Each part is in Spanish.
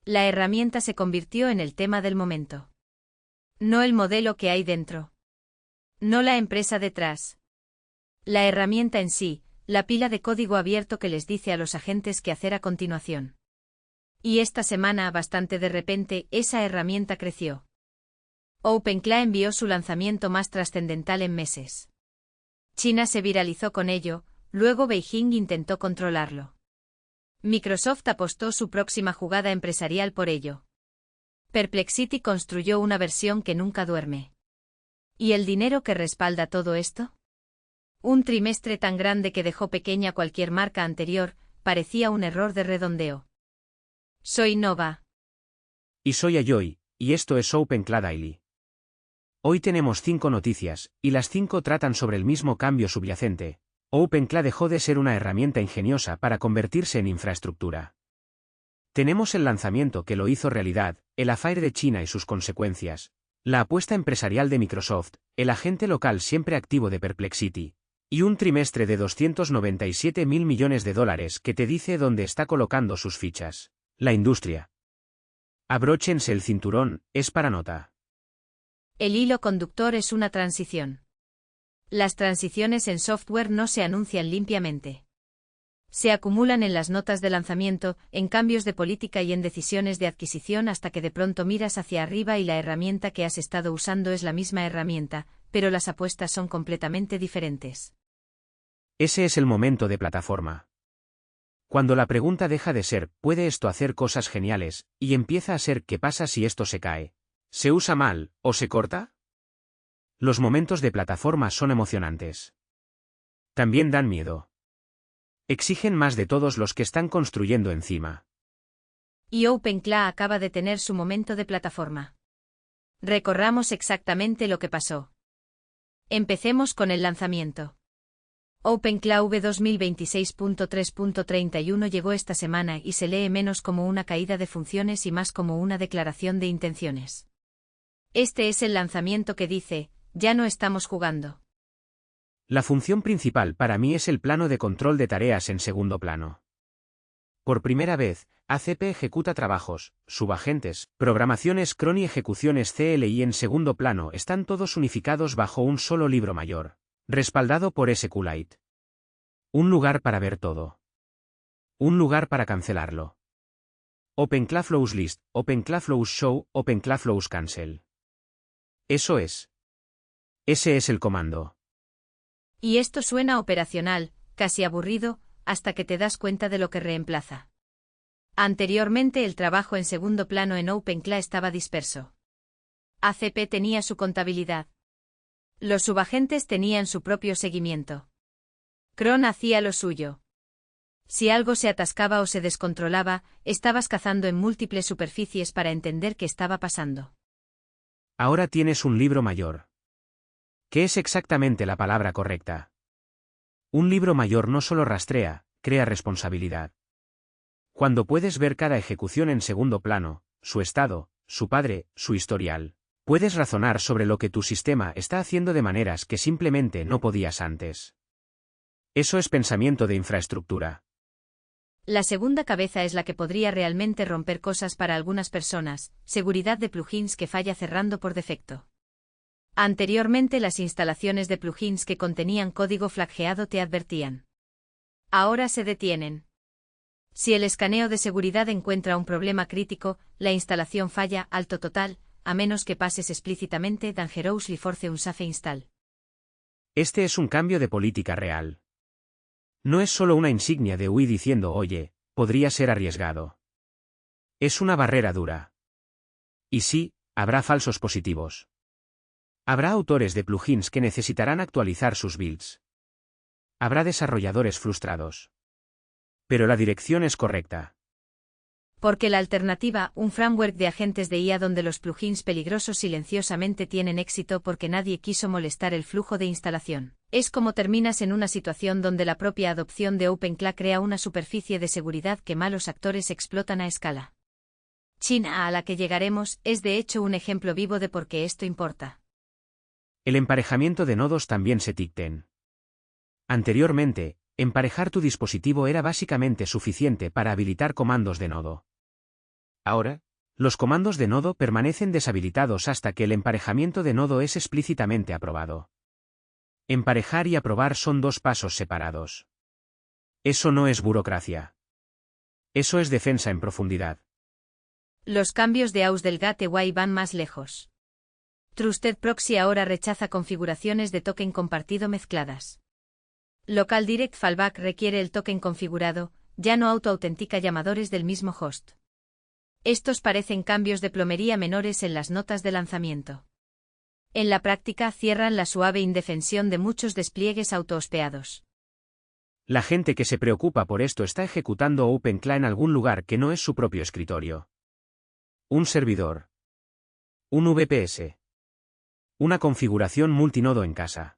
La herramienta se convirtió en el tema del momento. No el modelo que hay dentro. No la empresa detrás. La herramienta en sí, la pila de código abierto que les dice a los agentes qué hacer a continuación. Y esta semana, bastante de repente, esa herramienta creció. OpenClaw envió su lanzamiento más trascendental en meses. China se viralizó con ello, luego Beijing intentó controlarlo. Microsoft apostó su próxima jugada empresarial por ello. Perplexity construyó una versión que nunca duerme. ¿Y el dinero que respalda todo esto? Un trimestre tan grande que dejó pequeña cualquier marca anterior, parecía un error de redondeo. Soy Nova. Y soy Ayoy, y esto es OpenClaw Daily. Hoy tenemos 5 noticias, y las 5 tratan sobre el mismo cambio subyacente. OpenClaw dejó de ser una herramienta ingeniosa para convertirse en infraestructura. Tenemos el lanzamiento que lo hizo realidad, el Affair de China y sus consecuencias, la apuesta empresarial de Microsoft, el agente local siempre activo de Perplexity, y un trimestre de $297.000 millones que te dice dónde está colocando sus fichas. La industria. Abróchense el cinturón, es para nota. El hilo conductor es una transición. Las transiciones en software no se anuncian limpiamente. Se acumulan en las notas de lanzamiento, en cambios de política y en decisiones de adquisición hasta que de pronto miras hacia arriba y la herramienta que has estado usando es la misma herramienta, pero las apuestas son completamente diferentes. Ese es el momento de plataforma. Cuando la pregunta deja de ser, ¿puede esto hacer cosas geniales?, y empieza a ser, ¿qué pasa si esto se cae? ¿Se usa mal, o se corta? Los momentos de plataforma son emocionantes. También dan miedo. Exigen más de todos los que están construyendo encima. Y OpenClaw acaba de tener su momento de plataforma. Recorramos exactamente lo que pasó. Empecemos con el lanzamiento. OpenClaw V 2026.3.31 llegó esta semana y se lee menos como una caída de funciones y más como una declaración de intenciones. Este es el lanzamiento que dice, ya no estamos jugando. La función principal para mí es el plano de control de tareas en segundo plano. Por primera vez, ACP ejecuta trabajos, subagentes, programaciones cron y ejecuciones CLI en segundo plano están todos unificados bajo un solo libro mayor, respaldado por SQLite. Un lugar para ver todo. Un lugar para cancelarlo. OpenClaw Flows List, OpenClaw Flows Show, OpenClaw Flows Cancel. Eso es. Ese es el comando. Y esto suena operacional, casi aburrido, hasta que te das cuenta de lo que reemplaza. Anteriormente el trabajo en segundo plano en OpenClaw estaba disperso. ACP tenía su contabilidad. Los subagentes tenían su propio seguimiento. Cron hacía lo suyo. Si algo se atascaba o se descontrolaba, estabas cazando en múltiples superficies para entender qué estaba pasando. Ahora tienes un libro mayor. ¿Qué es exactamente la palabra correcta? Un libro mayor no solo rastrea, crea responsabilidad. Cuando puedes ver cada ejecución en segundo plano, su estado, su padre, su historial, puedes razonar sobre lo que tu sistema está haciendo de maneras que simplemente no podías antes. Eso es pensamiento de infraestructura. La segunda cabeza es la que podría realmente romper cosas para algunas personas, seguridad de plugins que falla cerrando por defecto. Anteriormente las instalaciones de plugins que contenían código flagueado te advertían. Ahora se detienen. Si el escaneo de seguridad encuentra un problema crítico, la instalación falla, alto total, a menos que pases explícitamente Dangerously Force un safe install. Este es un cambio de política real. No es solo una insignia de UI diciendo, oye, podría ser arriesgado. Es una barrera dura. Y sí, habrá falsos positivos. Habrá autores de plugins que necesitarán actualizar sus builds. Habrá desarrolladores frustrados. Pero la dirección es correcta. Porque la alternativa, un framework de agentes de IA donde los plugins peligrosos silenciosamente tienen éxito porque nadie quiso molestar el flujo de instalación. Es como terminas en una situación donde la propia adopción de OpenClaw crea una superficie de seguridad que malos actores explotan a escala. China, a la que llegaremos, es de hecho un ejemplo vivo de por qué esto importa. El emparejamiento de nodos también se ticten. Anteriormente, emparejar tu dispositivo era básicamente suficiente para habilitar comandos de nodo. Ahora, los comandos de nodo permanecen deshabilitados hasta que el emparejamiento de nodo es explícitamente aprobado. Emparejar y aprobar son dos pasos separados. Eso no es burocracia. Eso es defensa en profundidad. Los cambios de AUS del Gateway van más lejos. Trusted Proxy ahora rechaza configuraciones de token compartido mezcladas. Local Direct Fallback requiere el token configurado, ya no autoautentica llamadores del mismo host. Estos parecen cambios de plomería menores en las notas de lanzamiento. En la práctica cierran la suave indefensión de muchos despliegues autohospeados. La gente que se preocupa por esto está ejecutando OpenClaw en algún lugar que no es su propio escritorio. Un servidor. Un VPS. Una configuración multinodo en casa.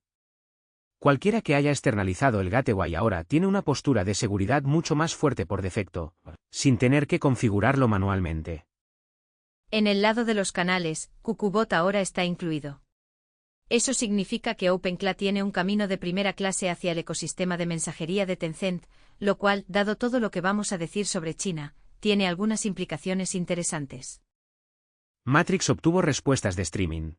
Cualquiera que haya externalizado el Gateway ahora tiene una postura de seguridad mucho más fuerte por defecto, sin tener que configurarlo manualmente. En el lado de los canales, QQBot ahora está incluido. Eso significa que OpenClaw tiene un camino de primera clase hacia el ecosistema de mensajería de Tencent, lo cual, dado todo lo que vamos a decir sobre China, tiene algunas implicaciones interesantes. Matrix obtuvo respuestas de streaming.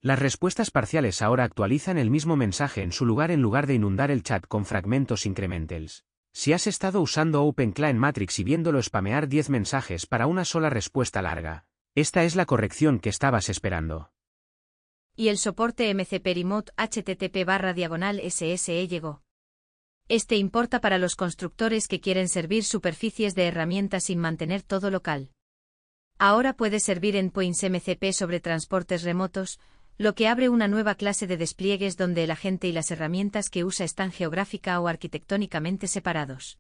Las respuestas parciales ahora actualizan el mismo mensaje en lugar de inundar el chat con fragmentos incrementals. Si has estado usando OpenClaw en Matrix y viéndolo spamear 10 mensajes para una sola respuesta larga, esta es la corrección que estabas esperando. Y el soporte MCP Remote http://SSE llegó. Este importa para los constructores que quieren servir superficies de herramientas sin mantener todo local. Ahora puede servir endpoints MCP sobre transportes remotos, lo que abre una nueva clase de despliegues donde el agente y las herramientas que usa están geográfica o arquitectónicamente separados.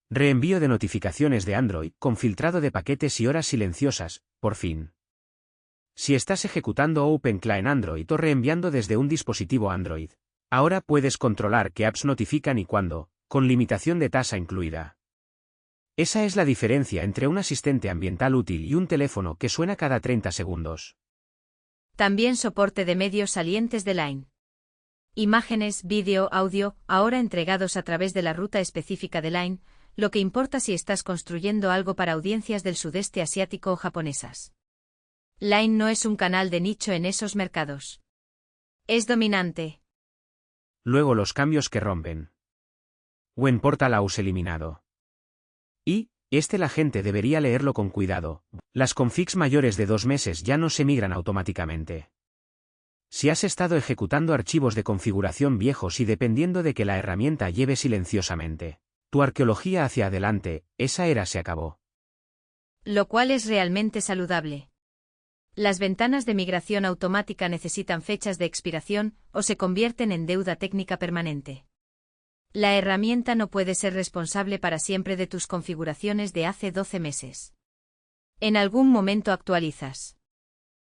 Reenvío de notificaciones de Android con filtrado de paquetes y horas silenciosas, por fin. Si estás ejecutando OpenClaw en Android o reenviando desde un dispositivo Android, ahora puedes controlar qué apps notifican y cuándo, con limitación de tasa incluida. Esa es la diferencia entre un asistente ambiental útil y un teléfono que suena cada 30 segundos. También soporte de medios salientes de Line. Imágenes, vídeo, audio, ahora entregados a través de la ruta específica de Line, lo que importa si estás construyendo algo para audiencias del sudeste asiático o japonesas. Line no es un canal de nicho en esos mercados. Es dominante. Luego los cambios que rompen. When Portal AUS eliminado. Y, la gente debería leerlo con cuidado. Las configs mayores de 2 meses ya no se migran automáticamente. Si has estado ejecutando archivos de configuración viejos y dependiendo de que la herramienta lleve silenciosamente tu arqueología hacia adelante, esa era se acabó. Lo cual es realmente saludable. Las ventanas de migración automática necesitan fechas de expiración o se convierten en deuda técnica permanente. La herramienta no puede ser responsable para siempre de tus configuraciones de hace 12 meses. En algún momento actualizas.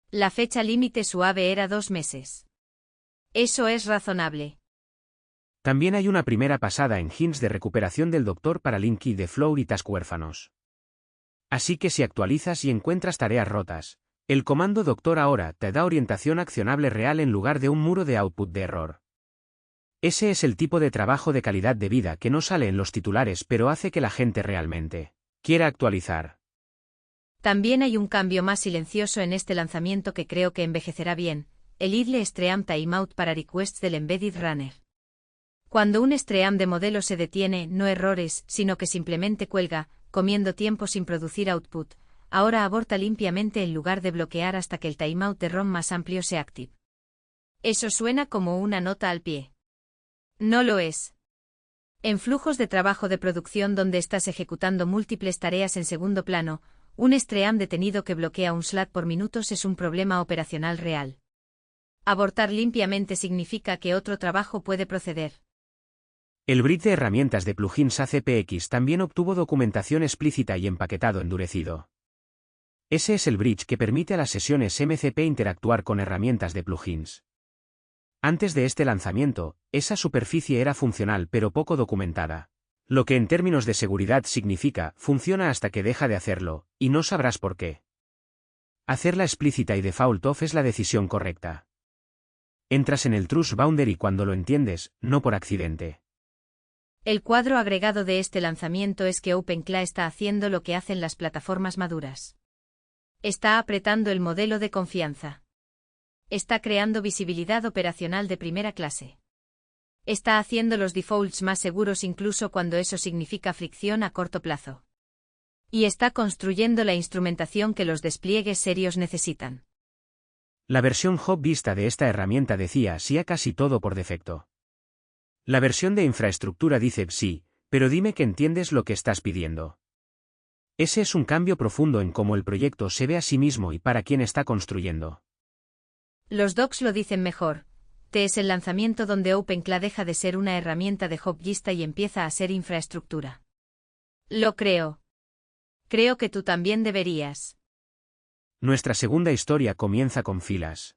La fecha límite suave era 2 meses. Eso es razonable. También hay una primera pasada en hints de recuperación del doctor para Linky de Flow y Task huérfanos. Así que si actualizas y encuentras tareas rotas, el comando doctor ahora te da orientación accionable real en lugar de un muro de output de error. Ese es el tipo de trabajo de calidad de vida que no sale en los titulares pero hace que la gente realmente quiera actualizar. También hay un cambio más silencioso en este lanzamiento que creo que envejecerá bien, el idle stream timeout para requests del embedded runner. Cuando un stream de modelo se detiene, no errores, sino que simplemente cuelga, comiendo tiempo sin producir output, ahora aborta limpiamente en lugar de bloquear hasta que el timeout de ROM más amplio se active. Eso suena como una nota al pie. No lo es. En flujos de trabajo de producción donde estás ejecutando múltiples tareas en segundo plano, un stream detenido que bloquea un slot por minutos es un problema operacional real. Abortar limpiamente significa que otro trabajo puede proceder. El bridge de herramientas de plugins ACPX también obtuvo documentación explícita y empaquetado endurecido. Ese es el bridge que permite a las sesiones MCP interactuar con herramientas de plugins. Antes de este lanzamiento, esa superficie era funcional pero poco documentada. Lo que en términos de seguridad significa, funciona hasta que deja de hacerlo, y no sabrás por qué. Hacerla explícita y default off es la decisión correcta. Entras en el trust boundary cuando lo entiendes, no por accidente. El cuadro agregado de este lanzamiento es que OpenClaw está haciendo lo que hacen las plataformas maduras. Está apretando el modelo de confianza. Está creando visibilidad operacional de primera clase. Está haciendo los defaults más seguros incluso cuando eso significa fricción a corto plazo. Y está construyendo la instrumentación que los despliegues serios necesitan. La versión hub vista de esta herramienta decía sí a casi todo por defecto. La versión de infraestructura dice sí, pero dime que entiendes lo que estás pidiendo. Ese es un cambio profundo en cómo el proyecto se ve a sí mismo y para quién está construyendo. Los docs lo dicen mejor. Es el lanzamiento donde OpenClaw deja de ser una herramienta de hobbyista y empieza a ser infraestructura. Lo creo. Creo que tú también deberías. Nuestra segunda historia comienza con filas.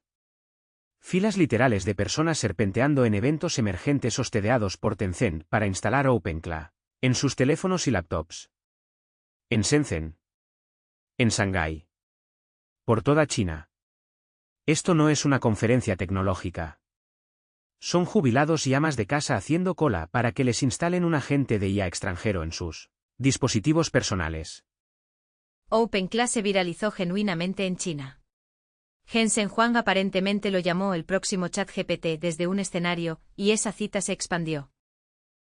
Filas literales de personas serpenteando en eventos emergentes hosteados por Tencent para instalar OpenClaw en sus teléfonos y laptops. En Shenzhen. En Shanghái. Por toda China. Esto no es una conferencia tecnológica. Son jubilados y amas de casa haciendo cola para que les instalen un agente de IA extranjero en sus dispositivos personales. OpenClaw se viralizó genuinamente en China. Jensen Huang aparentemente lo llamó el próximo ChatGPT desde un escenario, y esa cita se expandió.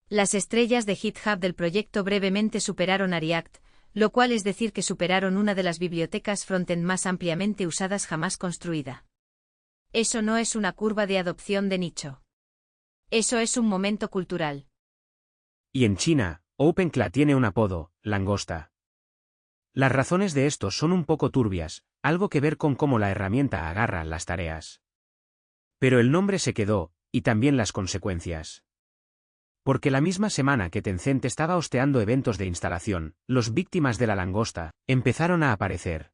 Las estrellas de GitHub del proyecto brevemente superaron a React, lo cual es decir que superaron una de las bibliotecas frontend más ampliamente usadas jamás construida. Eso no es una curva de adopción de nicho. Eso es un momento cultural. Y en China, OpenClaw tiene un apodo, langosta. Las razones de esto son un poco turbias, algo que ver con cómo la herramienta agarra las tareas. Pero el nombre se quedó, y también las consecuencias. Porque la misma semana que Tencent estaba hosteando eventos de instalación, los víctimas de la langosta empezaron a aparecer.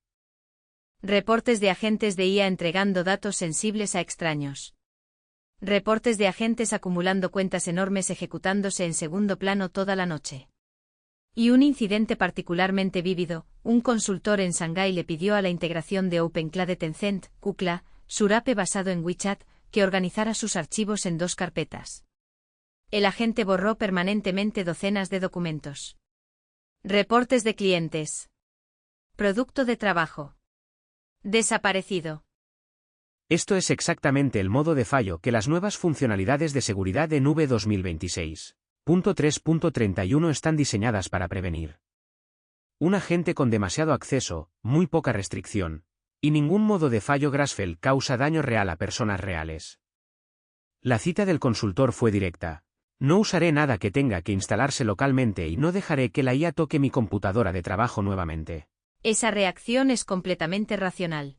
Reportes de agentes de IA entregando datos sensibles a extraños. Reportes de agentes acumulando cuentas enormes ejecutándose en segundo plano toda la noche. Y un incidente particularmente vívido, un consultor en Shanghái le pidió a la integración de OpenClaw de Tencent, Kukla, su API basado en WeChat, que organizara sus archivos en 2 carpetas. El agente borró permanentemente docenas de documentos. Reportes de clientes. Producto de trabajo. Desaparecido. Esto es exactamente el modo de fallo que las nuevas funcionalidades de seguridad de nube 2026.3.31 están diseñadas para prevenir. Un agente con demasiado acceso, muy poca restricción, y ningún modo de fallo Graceful causa daño real a personas reales. La cita del consultor fue directa. No usaré nada que tenga que instalarse localmente y no dejaré que la IA toque mi computadora de trabajo nuevamente. Esa reacción es completamente racional.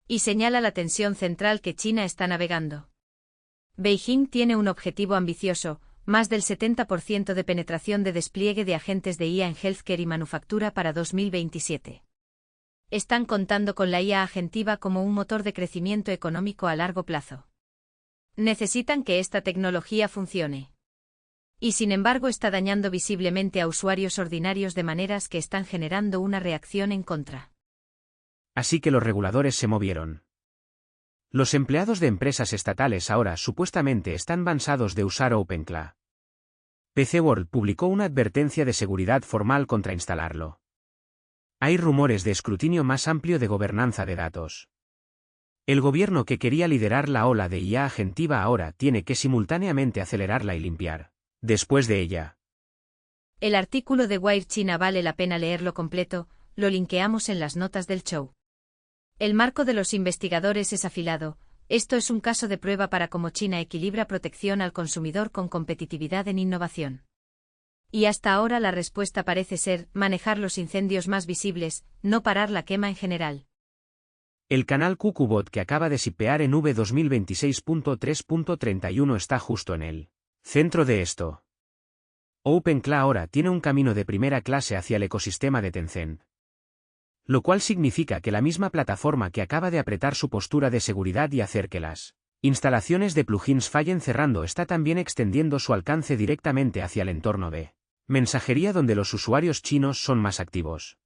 Y señala la tensión central que China está navegando. Beijing tiene un objetivo ambicioso, más del 70% de penetración de despliegue de agentes de IA en healthcare y manufactura para 2027. Están contando con la IA agentiva como un motor de crecimiento económico a largo plazo. Necesitan que esta tecnología funcione. Y sin embargo está dañando visiblemente a usuarios ordinarios de maneras que están generando una reacción en contra. Así que los reguladores se movieron. Los empleados de empresas estatales ahora supuestamente están cansados de usar OpenClaw. PC World publicó una advertencia de seguridad formal contra instalarlo. Hay rumores de escrutinio más amplio de gobernanza de datos. El gobierno que quería liderar la ola de IA agentiva ahora tiene que simultáneamente acelerarla y limpiar. Después de ella. El artículo de Wired China vale la pena leerlo completo, lo linkeamos en las notas del show. El marco de los investigadores es afilado, esto es un caso de prueba para cómo China equilibra protección al consumidor con competitividad en innovación. Y hasta ahora la respuesta parece ser manejar los incendios más visibles, no parar la quema en general. El canal Cucubot que acaba de shipear en V2026.3.31 está justo en el centro de esto. OpenClaw ahora tiene un camino de primera clase hacia el ecosistema de Tencent. Lo cual significa que la misma plataforma que acaba de apretar su postura de seguridad y hacer que las instalaciones de plugins fallen cerrando está también extendiendo su alcance directamente hacia el entorno de mensajería donde los usuarios chinos son más activos.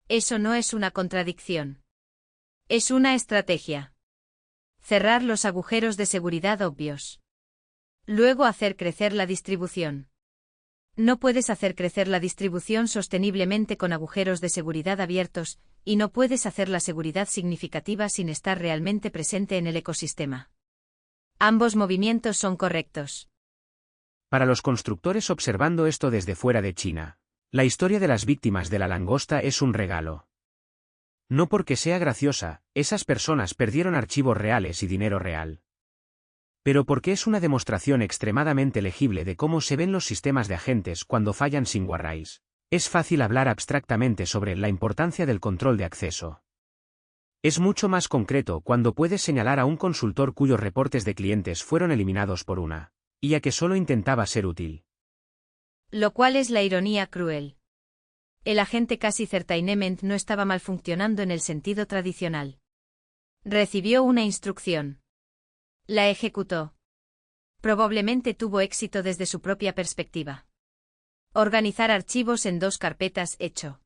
Eso no es una contradicción. Es una estrategia. Cerrar los agujeros de seguridad obvios. Luego hacer crecer la distribución. No puedes hacer crecer la distribución sosteniblemente con agujeros de seguridad abiertos, y no puedes hacer la seguridad significativa sin estar realmente presente en el ecosistema. Ambos movimientos son correctos. Para los constructores observando esto desde fuera de China, la historia de las víctimas de la langosta es un regalo. No porque sea graciosa, esas personas perdieron archivos reales y dinero real. Pero porque es una demostración extremadamente legible de cómo se ven los sistemas de agentes cuando fallan sin guarrays. Es fácil hablar abstractamente sobre la importancia del control de acceso. Es mucho más concreto cuando puedes señalar a un consultor cuyos reportes de clientes fueron eliminados por una IA que solo intentaba ser útil. Lo cual es la ironía cruel. El agente Casey Certainement no estaba mal funcionando en el sentido tradicional. Recibió una instrucción. La ejecutó. Probablemente tuvo éxito desde su propia perspectiva. Organizar archivos en 2 carpetas hecho.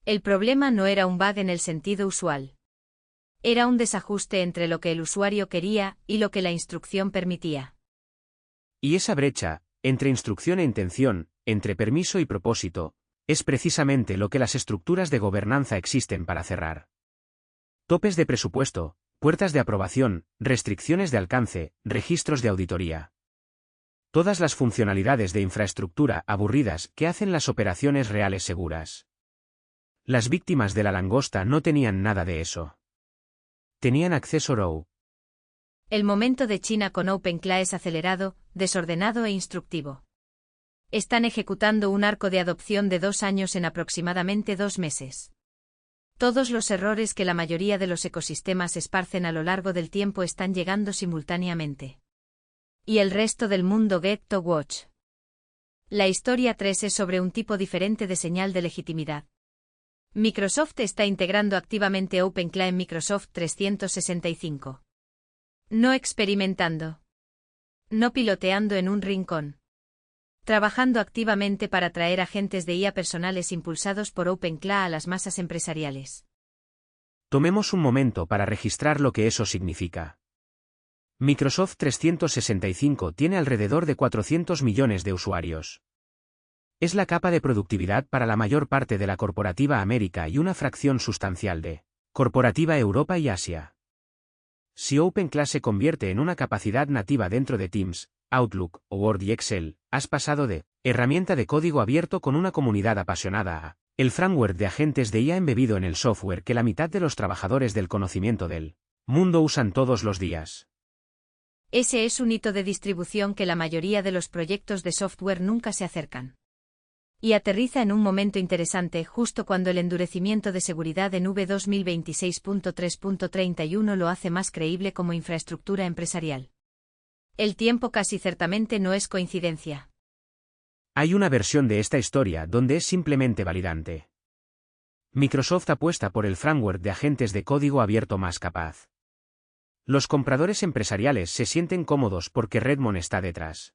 El problema no era un bug en el sentido usual. Era un desajuste entre lo que el usuario quería y lo que la instrucción permitía. Y esa brecha, entre instrucción e intención, entre permiso y propósito, es precisamente lo que las estructuras de gobernanza existen para cerrar. Topes de presupuesto, puertas de aprobación, restricciones de alcance, registros de auditoría. Todas las funcionalidades de infraestructura aburridas que hacen las operaciones reales seguras. Las víctimas de la langosta no tenían nada de eso. Tenían acceso raw. El momento de China con OpenClaw es acelerado, desordenado e instructivo. Están ejecutando un arco de adopción de 2 años en aproximadamente 2 meses. Todos los errores que la mayoría de los ecosistemas esparcen a lo largo del tiempo están llegando simultáneamente. Y el resto del mundo get to watch. La historia 3 es sobre un tipo diferente de señal de legitimidad. Microsoft está integrando activamente OpenClaw en Microsoft 365. No experimentando. No piloteando en un rincón. Trabajando activamente para traer agentes de IA personales impulsados por OpenClaw a las masas empresariales. Tomemos un momento para registrar lo que eso significa. Microsoft 365 tiene alrededor de 400 millones de usuarios. Es la capa de productividad para la mayor parte de la corporativa América y una fracción sustancial de corporativa Europa y Asia. Si OpenClaw se convierte en una capacidad nativa dentro de Teams, Outlook o Word y Excel, has pasado de herramienta de código abierto con una comunidad apasionada a el framework de agentes de IA embebido en el software que la mitad de los trabajadores del conocimiento del mundo usan todos los días. Ese es un hito de distribución que la mayoría de los proyectos de software nunca se acercan. Y aterriza en un momento interesante justo cuando el endurecimiento de seguridad en V2026.3.31 lo hace más creíble como infraestructura empresarial. El tiempo casi ciertamente no es coincidencia. Hay una versión de esta historia donde es simplemente validante. Microsoft apuesta por el framework de agentes de código abierto más capaz. Los compradores empresariales se sienten cómodos porque Redmond está detrás.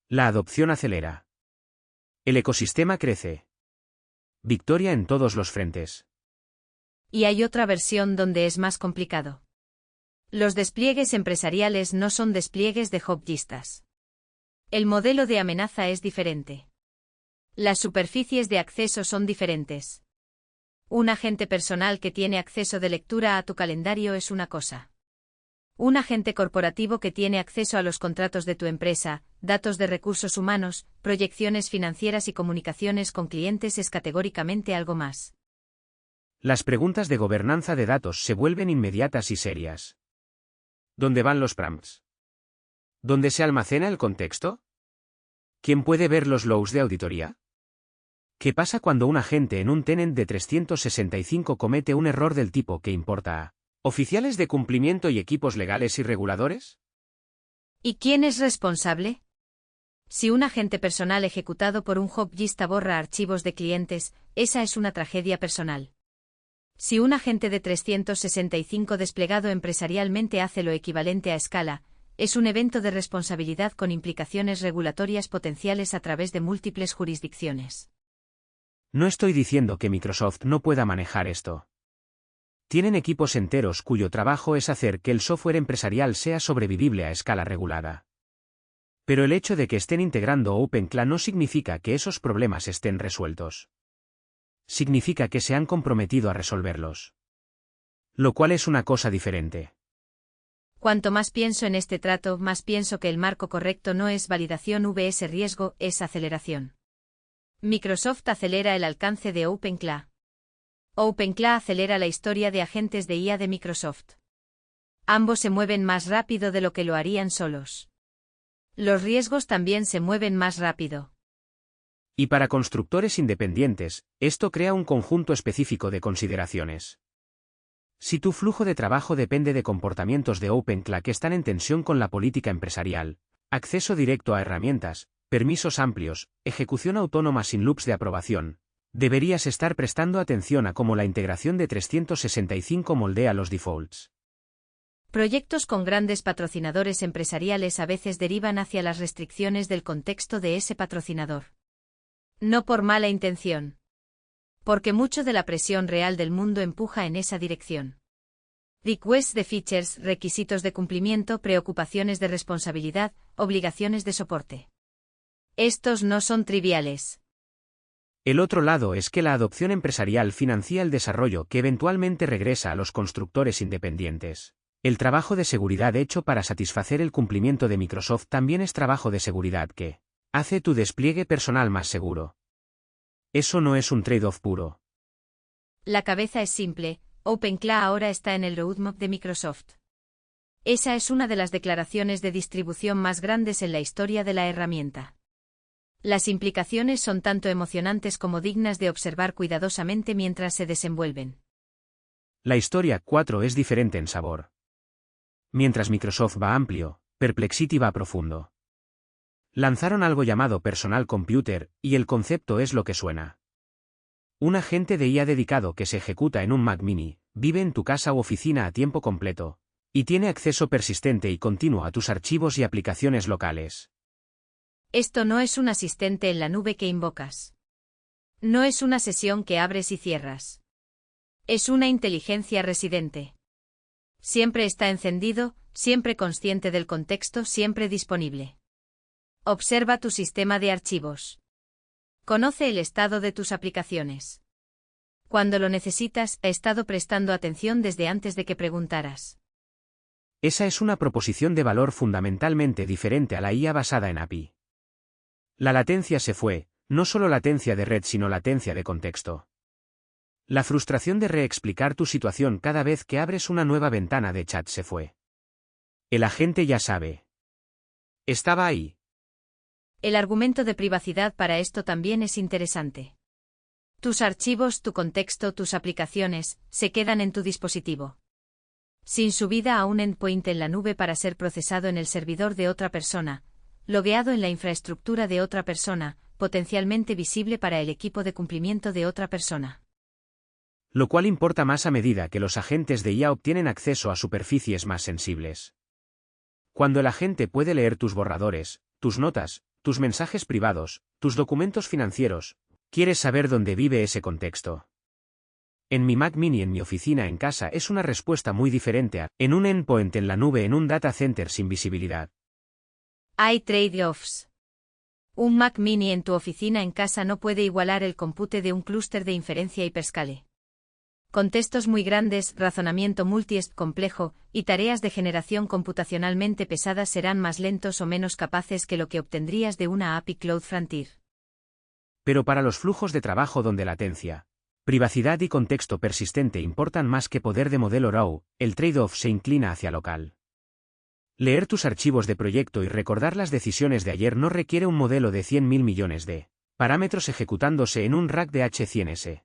La adopción acelera. El ecosistema crece. Victoria en todos los frentes. Y hay otra versión donde es más complicado. Los despliegues empresariales no son despliegues de hobbyistas. El modelo de amenaza es diferente. Las superficies de acceso son diferentes. Un agente personal que tiene acceso de lectura a tu calendario es una cosa. Un agente corporativo que tiene acceso a los contratos de tu empresa, datos de recursos humanos, proyecciones financieras y comunicaciones con clientes es categóricamente algo más. Las preguntas de gobernanza de datos se vuelven inmediatas y serias. ¿Dónde van los prompts? ¿Dónde se almacena el contexto? ¿Quién puede ver los logs de auditoría? ¿Qué pasa cuando un agente en un tenant de 365 comete un error del tipo que importa a oficiales de cumplimiento y equipos legales y reguladores? ¿Y quién es responsable? Si un agente personal ejecutado por un hobbyista borra archivos de clientes, esa es una tragedia personal. Si un agente de 365 desplegado empresarialmente hace lo equivalente a escala, es un evento de responsabilidad con implicaciones regulatorias potenciales a través de múltiples jurisdicciones. No estoy diciendo que Microsoft no pueda manejar esto. Tienen equipos enteros cuyo trabajo es hacer que el software empresarial sea sobrevivible a escala regulada. Pero el hecho de que estén integrando OpenClaw no significa que esos problemas estén resueltos. Significa que se han comprometido a resolverlos. Lo cual es una cosa diferente. Cuanto más pienso en este trato, más pienso que el marco correcto no es validación vs riesgo, es aceleración. Microsoft acelera el alcance de OpenClaw. OpenClaw acelera la historia de agentes de IA de Microsoft. Ambos se mueven más rápido de lo que lo harían solos. Los riesgos también se mueven más rápido. Y para constructores independientes, esto crea un conjunto específico de consideraciones. Si tu flujo de trabajo depende de comportamientos de OpenClaw que están en tensión con la política empresarial, acceso directo a herramientas, permisos amplios, ejecución autónoma sin loops de aprobación, deberías estar prestando atención a cómo la integración de 365 moldea los defaults. Proyectos con grandes patrocinadores empresariales a veces derivan hacia las restricciones del contexto de ese patrocinador. No por mala intención. Porque mucho de la presión real del mundo empuja en esa dirección. Requests de features, requisitos de cumplimiento, preocupaciones de responsabilidad, obligaciones de soporte. Estos no son triviales. El otro lado es que la adopción empresarial financia el desarrollo que eventualmente regresa a los constructores independientes. El trabajo de seguridad hecho para satisfacer el cumplimiento de Microsoft también es trabajo de seguridad que hace tu despliegue personal más seguro. Eso no es un trade-off puro. La cabeza es simple, OpenClaw ahora está en el roadmap de Microsoft. Esa es una de las declaraciones de distribución más grandes en la historia de la herramienta. Las implicaciones son tanto emocionantes como dignas de observar cuidadosamente mientras se desenvuelven. La historia 4 es diferente en sabor. Mientras Microsoft va amplio, Perplexity va profundo. Lanzaron algo llamado Personal Computer, y el concepto es lo que suena. Un agente de IA dedicado que se ejecuta en un Mac mini, vive en tu casa u oficina a tiempo completo, y tiene acceso persistente y continuo a tus archivos y aplicaciones locales. Esto no es un asistente en la nube que invocas. No es una sesión que abres y cierras. Es una inteligencia residente. Siempre está encendido, siempre consciente del contexto, siempre disponible. Observa tu sistema de archivos. Conoce el estado de tus aplicaciones. Cuando lo necesitas, ha estado prestando atención desde antes de que preguntaras. Esa es una proposición de valor fundamentalmente diferente a la IA basada en API. La latencia se fue, no solo latencia de red sino latencia de contexto. La frustración de reexplicar tu situación cada vez que abres una nueva ventana de chat se fue. El agente ya sabe. Estaba ahí. El argumento de privacidad para esto también es interesante. Tus archivos, tu contexto, tus aplicaciones, se quedan en tu dispositivo. Sin subida a un endpoint en la nube para ser procesado en el servidor de otra persona, logueado en la infraestructura de otra persona, potencialmente visible para el equipo de cumplimiento de otra persona. Lo cual importa más a medida que los agentes de IA obtienen acceso a superficies más sensibles. Cuando el agente puede leer tus borradores, tus notas, tus mensajes privados, tus documentos financieros, quieres saber dónde vive ese contexto. En mi Mac mini en mi oficina en casa es una respuesta muy diferente a en un endpoint en la nube en un data center sin visibilidad. Hay trade-offs. Un Mac mini en tu oficina en casa no puede igualar el compute de un clúster de inferencia hiperscale. Contextos muy grandes, razonamiento multi-step complejo, y tareas de generación computacionalmente pesadas serán más lentos o menos capaces que lo que obtendrías de una API Cloud Frontier. Pero para los flujos de trabajo donde latencia, privacidad y contexto persistente importan más que poder de modelo RAW, el trade-off se inclina hacia local. Leer tus archivos de proyecto y recordar las decisiones de ayer no requiere un modelo de 100.000 millones de parámetros ejecutándose en un rack de H100S.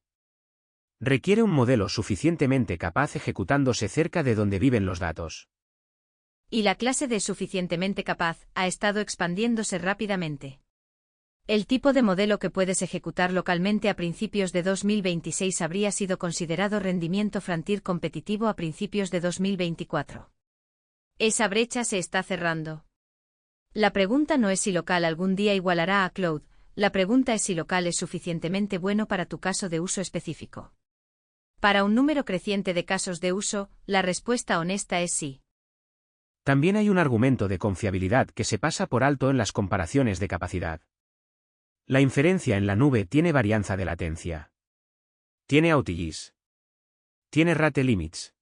Requiere un modelo suficientemente capaz ejecutándose cerca de donde viven los datos. Y la clase de suficientemente capaz ha estado expandiéndose rápidamente. El tipo de modelo que puedes ejecutar localmente a principios de 2026 habría sido considerado rendimiento frontier competitivo a principios de 2024. Esa brecha se está cerrando. La pregunta no es si local algún día igualará a cloud, la pregunta es si local es suficientemente bueno para tu caso de uso específico. Para un número creciente de casos de uso, la respuesta honesta es sí. También hay un argumento de confiabilidad que se pasa por alto en las comparaciones de capacidad. La inferencia en la nube tiene varianza de latencia. Tiene outages. Tiene rate limits.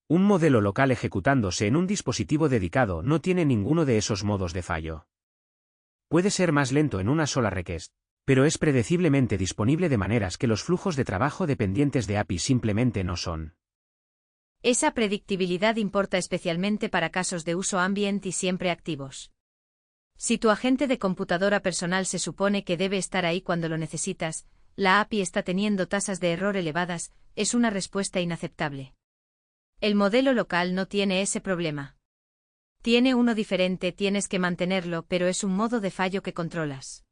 Un modelo local ejecutándose en un dispositivo dedicado no tiene ninguno de esos modos de fallo. Puede ser más lento en una sola request, pero es predeciblemente disponible de maneras que los flujos de trabajo dependientes de API simplemente no son. Esa predictibilidad importa especialmente para casos de uso ambient y siempre activos. Si tu agente de computadora personal se supone que debe estar ahí cuando lo necesitas, la API está teniendo tasas de error elevadas, es una respuesta inaceptable. El modelo local no tiene ese problema. Tiene uno diferente, tienes que mantenerlo, pero es un modo de fallo que controlas.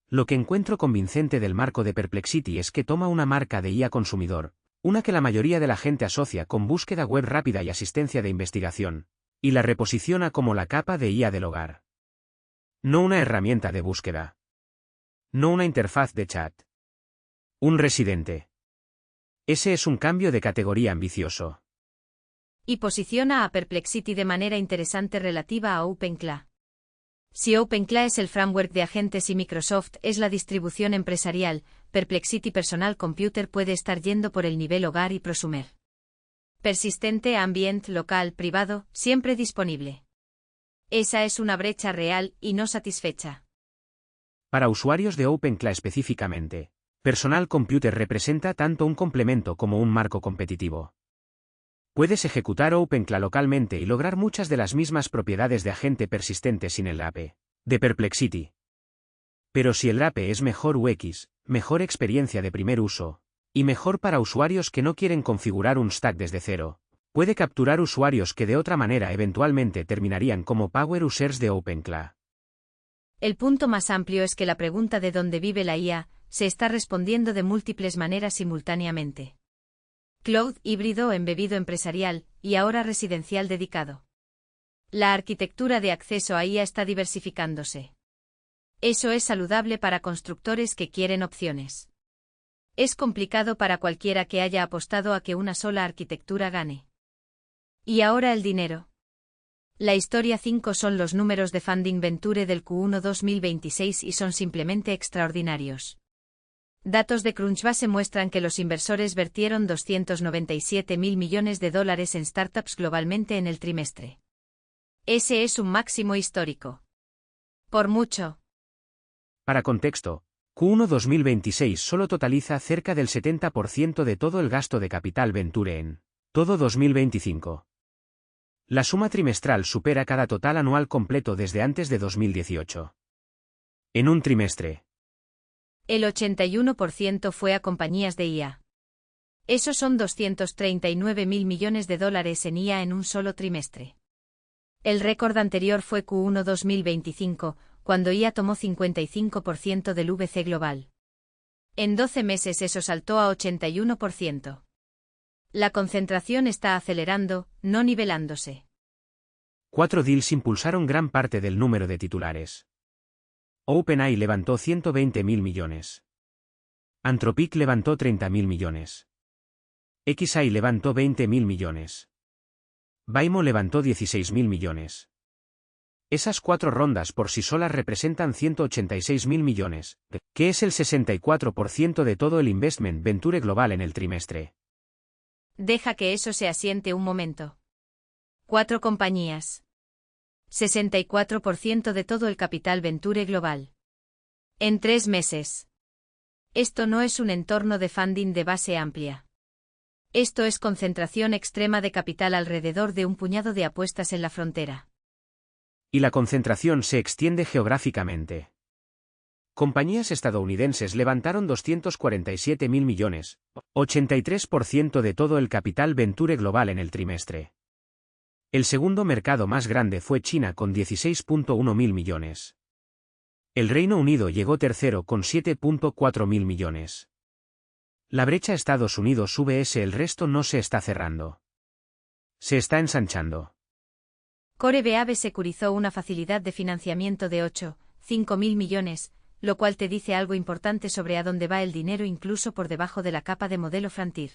Lo que encuentro convincente del marco de Perplexity es que toma una marca de IA consumidor, una que la mayoría de la gente asocia con búsqueda web rápida y asistencia de investigación, y la reposiciona como la capa de IA del hogar. No una herramienta de búsqueda. No una interfaz de chat. Un residente. Ese es un cambio de categoría ambicioso. Y posiciona a Perplexity de manera interesante relativa a OpenClaw. Si OpenClaw es el framework de agentes y Microsoft es la distribución empresarial, Perplexity Personal Computer puede estar yendo por el nivel hogar y prosumer. Persistente, ambient, local, privado, siempre disponible. Esa es una brecha real y no satisfecha. Para usuarios de OpenClaw específicamente, Personal Computer representa tanto un complemento como un marco competitivo. Puedes ejecutar OpenClaw localmente y lograr muchas de las mismas propiedades de agente persistente sin el APE de Perplexity. Pero si el APE es mejor UX, mejor experiencia de primer uso, y mejor para usuarios que no quieren configurar un stack desde cero, puede capturar usuarios que de otra manera eventualmente terminarían como power users de OpenClaw. El punto más amplio es que la pregunta de dónde vive la IA se está respondiendo de múltiples maneras simultáneamente. Cloud híbrido embebido empresarial, y ahora residencial dedicado. La arquitectura de acceso a IA está diversificándose. Eso es saludable para constructores que quieren opciones. Es complicado para cualquiera que haya apostado a que una sola arquitectura gane. Y ahora el dinero. La historia 5 son los números de Funding Venture del Q1 2026 y son simplemente extraordinarios. Datos de Crunchbase muestran que los inversores vertieron $297.000 millones en startups globalmente en el trimestre. Ese es un máximo histórico. Por mucho. Para contexto, Q1 2026 solo totaliza cerca del 70% de todo el gasto de capital venture en todo 2025. La suma trimestral supera cada total anual completo desde antes de 2018. En un trimestre. El 81% fue a compañías de IA. Esos son $239.000 millones en IA en un solo trimestre. El récord anterior fue Q1 2025, cuando IA tomó 55% del VC global. En 12 meses eso saltó a 81%. La concentración está acelerando, no nivelándose. 4 deals impulsaron gran parte del número de titulares. OpenAI levantó 120.000 millones. Anthropic levantó 30.000 millones. XAI levantó 20.000 millones. Waymo levantó 16.000 millones. Esas 4 rondas por sí solas representan 186.000 millones, que es el 64% de todo el investment venture global en el trimestre. Deja que eso se asiente un momento. 4 compañías. 64% de todo el capital venture global. En 3 meses. Esto no es un entorno de funding de base amplia. Esto es concentración extrema de capital alrededor de un puñado de apuestas en la frontera. Y la concentración se extiende geográficamente. Compañías estadounidenses levantaron 247.000 millones, 83% de todo el capital venture global en el trimestre. El segundo mercado más grande fue China con 16.1 mil millones. El Reino Unido llegó tercero con 7.4 mil millones. La brecha Estados Unidos vs el resto no se está cerrando. Se está ensanchando. Core BAB securizó una facilidad de financiamiento de 8,5 mil millones, lo cual te dice algo importante sobre a dónde va el dinero incluso por debajo de la capa de modelo Frontier.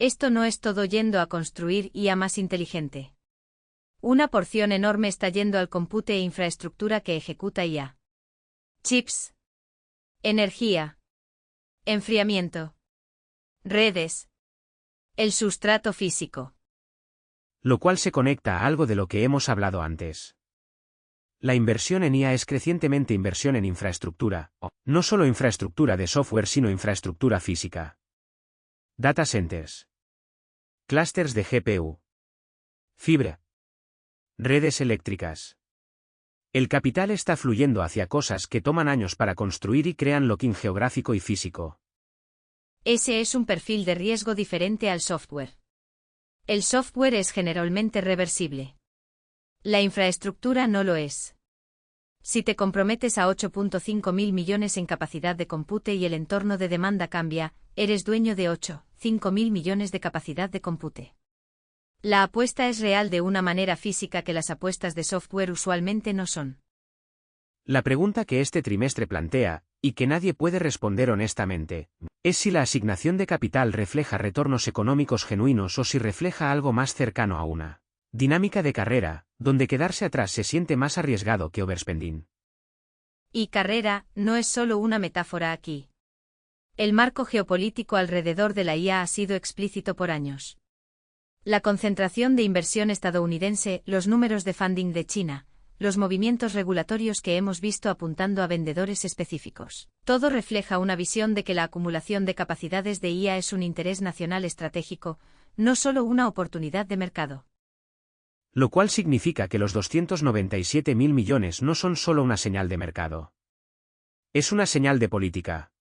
Esto no es todo yendo a construir IA más inteligente. Una porción enorme está yendo al compute e infraestructura que ejecuta IA. Chips. Energía. Enfriamiento. Redes. El sustrato físico. Lo cual se conecta a algo de lo que hemos hablado antes. La inversión en IA es crecientemente inversión en infraestructura, no solo infraestructura de software sino infraestructura física. Data centers. Clústeres de GPU. Fibra. Redes eléctricas. El capital está fluyendo hacia cosas que toman años para construir y crean locking geográfico y físico. Ese es un perfil de riesgo diferente al software. El software es generalmente reversible. La infraestructura no lo es. Si te comprometes a 8.5 mil millones en capacidad de compute y el entorno de demanda cambia, eres dueño de 8.5 mil millones de capacidad de compute. La apuesta es real de una manera física que las apuestas de software usualmente no son. La pregunta que este trimestre plantea, y que nadie puede responder honestamente, es si la asignación de capital refleja retornos económicos genuinos o si refleja algo más cercano a una dinámica de carrera, donde quedarse atrás se siente más arriesgado que overspending. Y carrera no es solo una metáfora aquí. El marco geopolítico alrededor de la IA ha sido explícito por años. La concentración de inversión estadounidense, los números de funding de China, los movimientos regulatorios que hemos visto apuntando a vendedores específicos. Todo refleja una visión de que la acumulación de capacidades de IA es un interés nacional estratégico, no solo una oportunidad de mercado. Lo cual significa que los 297 mil millones no son solo una señal de mercado. Es una señal de política.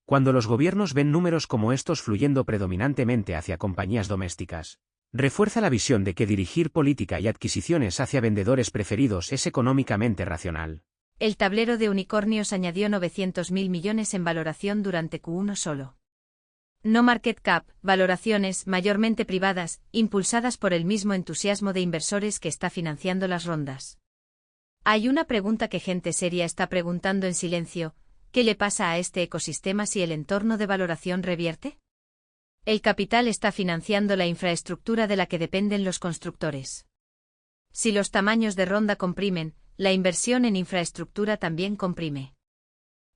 Cuando los gobiernos ven números como estos fluyendo predominantemente hacia compañías domésticas, refuerza la visión de que dirigir política y adquisiciones hacia vendedores preferidos es económicamente racional. El tablero de unicornios añadió 900 mil millones en valoración durante Q1 solo. No market cap, valoraciones mayormente privadas, impulsadas por el mismo entusiasmo de inversores que está financiando las rondas. Hay una pregunta que gente seria está preguntando en silencio: ¿qué le pasa a este ecosistema si el entorno de valoración revierte? El capital está financiando la infraestructura de la que dependen los constructores. Si los tamaños de ronda comprimen, la inversión en infraestructura también comprime.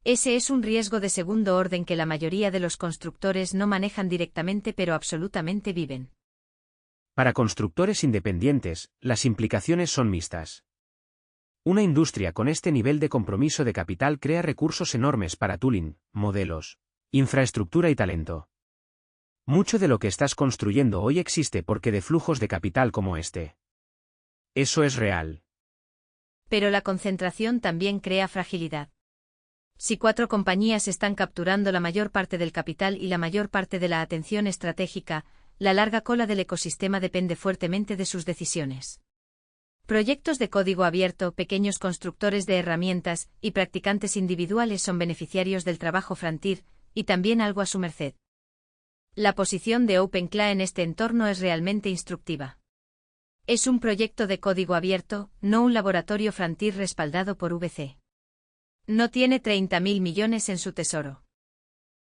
Ese es un riesgo de segundo orden que la mayoría de los constructores no manejan directamente pero absolutamente viven. Para constructores independientes, las implicaciones son mixtas. Una industria con este nivel de compromiso de capital crea recursos enormes para tooling, modelos, infraestructura y talento. Mucho de lo que estás construyendo hoy existe porque de flujos de capital como este. Eso es real. Pero la concentración también crea fragilidad. Si 4 compañías están capturando la mayor parte del capital y la mayor parte de la atención estratégica, la larga cola del ecosistema depende fuertemente de sus decisiones. Proyectos de código abierto, pequeños constructores de herramientas y practicantes individuales son beneficiarios del trabajo frontier, y también algo a su merced. La posición de OpenClaw en este entorno es realmente instructiva. Es un proyecto de código abierto, no un laboratorio frontier respaldado por VC. No tiene 30.000 millones en su tesoro.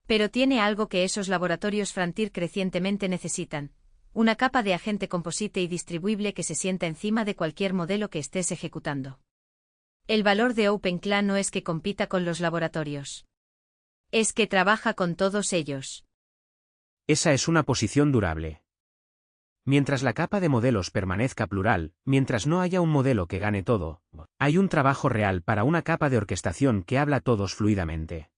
Pero tiene algo que esos laboratorios frontier crecientemente necesitan: una capa de agente composite y distribuible que se sienta encima de cualquier modelo que estés ejecutando. El valor de OpenClaw no es que compita con los laboratorios. Es que trabaja con todos ellos. Esa es una posición durable. Mientras la capa de modelos permanezca plural, mientras no haya un modelo que gane todo, hay un trabajo real para una capa de orquestación que habla todos fluidamente.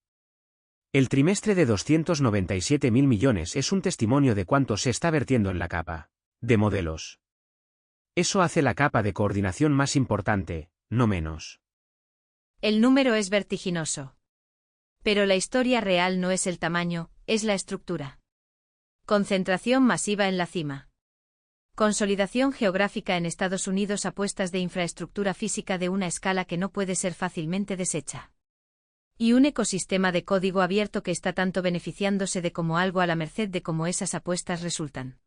El trimestre de 297 mil millones es un testimonio de cuánto se está vertiendo en la capa de modelos. Eso hace la capa de coordinación más importante, no menos. El número es vertiginoso. Pero la historia real no es el tamaño, es la estructura. Concentración masiva en la cima. Consolidación geográfica en Estados Unidos, apuestas de infraestructura física de una escala que no puede ser fácilmente deshecha. Y un ecosistema de código abierto que está tanto beneficiándose de como algo a la merced de cómo esas apuestas resultan.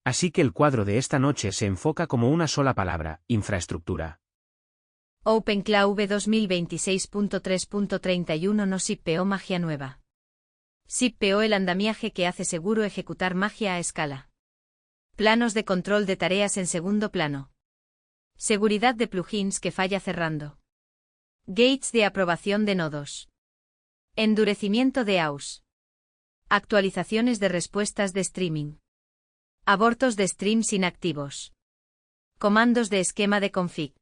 Así que el cuadro de esta noche se enfoca como una sola palabra: infraestructura. OpenClaw V 2026.3.31 no SIPPO magia nueva. SIPPO el andamiaje que hace seguro ejecutar magia a escala. Planos de control de tareas en segundo plano. Seguridad de plugins que falla cerrando. Gates de aprobación de nodos. Endurecimiento de AUS. Actualizaciones de respuestas de streaming. Abortos de streams inactivos. Comandos de esquema de config.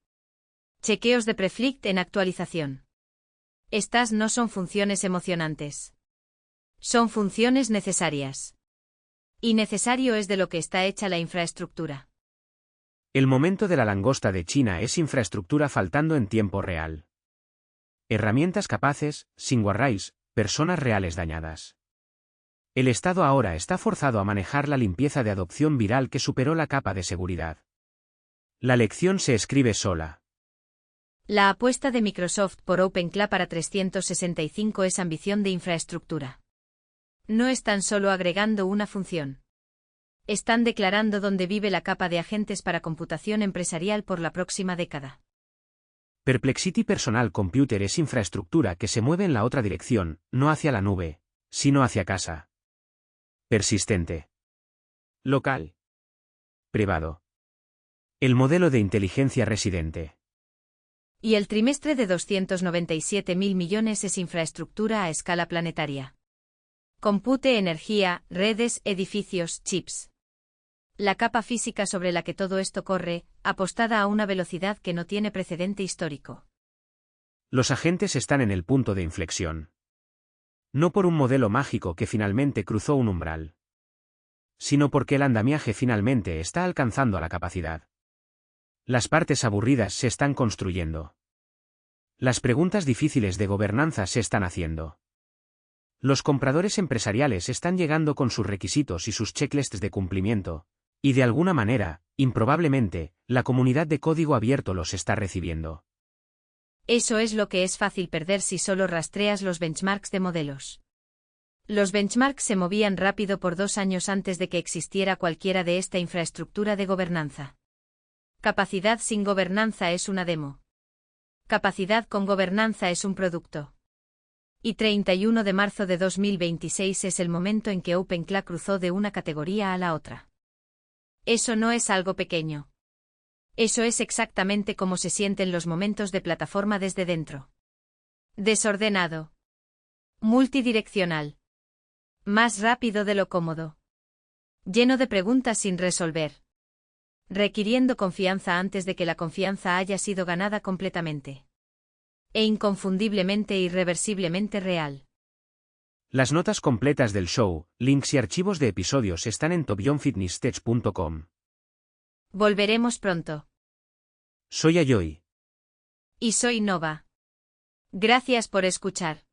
Chequeos de preflict en actualización. Estas no son funciones emocionantes. Son funciones necesarias. Y necesario es de lo que está hecha la infraestructura. El momento de la langosta de China es infraestructura faltando en tiempo real. Herramientas capaces, sin guardrails, personas reales dañadas. El Estado ahora está forzado a manejar la limpieza de adopción viral que superó la capa de seguridad. La lección se escribe sola. La apuesta de Microsoft por OpenCloud para 365 es ambición de infraestructura. No están solo agregando una función. Están declarando dónde vive la capa de agentes para computación empresarial por la próxima década. Perplexity Personal Computer es infraestructura que se mueve en la otra dirección, no hacia la nube, sino hacia casa. Persistente. Local. Privado. El modelo de inteligencia residente. Y el trimestre de 297.000 millones es infraestructura a escala planetaria. Compute, energía, redes, edificios, chips. La capa física sobre la que todo esto corre, apostada a una velocidad que no tiene precedente histórico. Los agentes están en el punto de inflexión. No por un modelo mágico que finalmente cruzó un umbral, sino porque el andamiaje finalmente está alcanzando la capacidad. Las partes aburridas se están construyendo. Las preguntas difíciles de gobernanza se están haciendo. Los compradores empresariales están llegando con sus requisitos y sus checklists de cumplimiento, y de alguna manera, improbablemente, la comunidad de código abierto los está recibiendo. Eso es lo que es fácil perder si solo rastreas los benchmarks de modelos. Los benchmarks se movían rápido por 2 años antes de que existiera cualquiera de esta infraestructura de gobernanza. Capacidad sin gobernanza es una demo. Capacidad con gobernanza es un producto. Y 31 de marzo de 2026 es el momento en que OpenCloud cruzó de una categoría a la otra. Eso no es algo pequeño. Eso es exactamente como se sienten los momentos de plataforma desde dentro. Desordenado. Multidireccional. Más rápido de lo cómodo. Lleno de preguntas sin resolver. Requiriendo confianza antes de que la confianza haya sido ganada completamente. E inconfundiblemente e irreversiblemente real. Las notas completas del show, links y archivos de episodios están en topjohnfitnesstech.com. Volveremos pronto. Soy Ayoy. Y soy Nova. Gracias por escuchar.